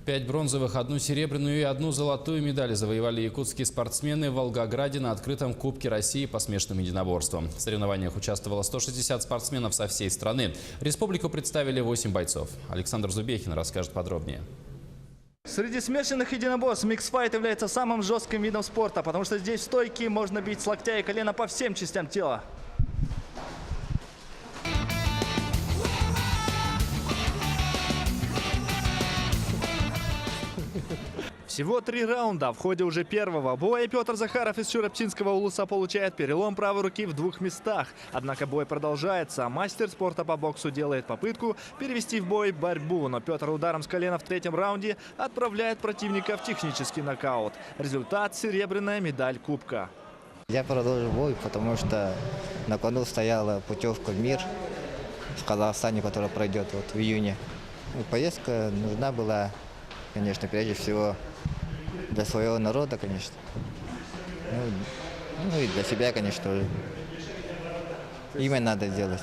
5 бронзовых, 1 серебряную и 1 золотую медали завоевали якутские спортсмены в Волгограде на открытом Кубке России по смешанным единоборствам. В соревнованиях участвовало 160 спортсменов со всей страны. Республику представили 8 бойцов. Александр Зубехин расскажет подробнее. Среди смешанных единоборств миксфайт является самым жестким видом спорта, потому что здесь в стойке можно бить с локтя и колена по всем частям тела. Всего 3 раунда. В ходе уже первого боя Петр Захаров из Чураптинского улуса получает перелом правой руки в 2 местах. Однако бой продолжается. Мастер спорта по боксу делает попытку перевести в бой борьбу, но Петр ударом с колена в 3-м раунде отправляет противника в технический нокаут. Результат – серебряная медаль Кубка. Я продолжил бой, потому что на кону стояла путевка в мир в Казахстане, которая пройдет в июне. И поездка нужна была, конечно, прежде всего для своего народа, конечно. Ну и для себя, конечно, тоже. Имя надо делать.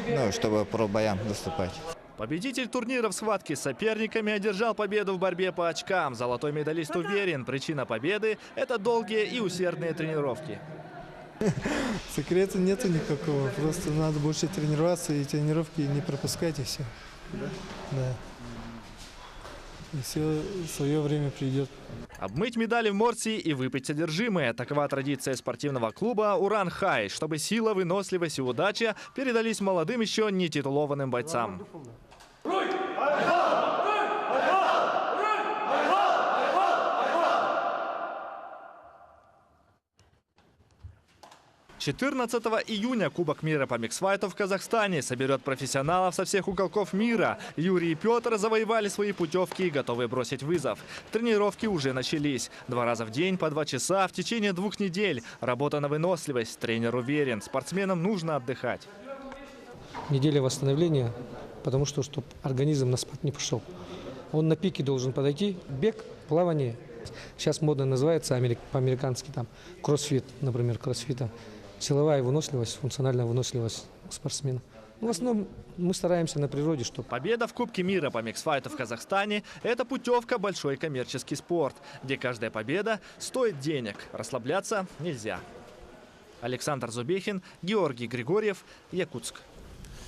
Ну, чтобы по боям выступать. Победитель турнира в схватке с соперниками одержал победу в борьбе по очкам. Золотой медалист уверен, причина победы – это долгие и усердные тренировки. Секрета нету никакого, просто надо больше тренироваться и тренировки не пропускать, и все. Да. И все свое время придет. Обмыть медали в Морсии и выпить содержимое. Такова традиция спортивного клуба «Уран-Хай», чтобы сила, выносливость и удача передались молодым еще не титулованным бойцам. 14 июня Кубок мира по миксфайту в Казахстане соберет профессионалов со всех уголков мира. Юрий и Петр завоевали свои путевки и готовы бросить вызов. Тренировки уже начались. 2 раза в день по 2 часа в течение 2 недель. Работа на выносливость. Тренер уверен, спортсменам нужно отдыхать. Неделя восстановления, потому что чтобы организм на спад не пошел. Он на пике должен подойти. Бег, плавание. Сейчас модно называется по-американски там кроссфит, например, кроссфита. Силовая выносливость, функциональная выносливость спортсмена. В основном мы стараемся на природе, чтобы... Победа в Кубке мира по миксфайту в Казахстане – это путевка в большой коммерческий спорт, где каждая победа стоит денег. Расслабляться нельзя. Александр Зубехин, Георгий Григорьев, Якутск.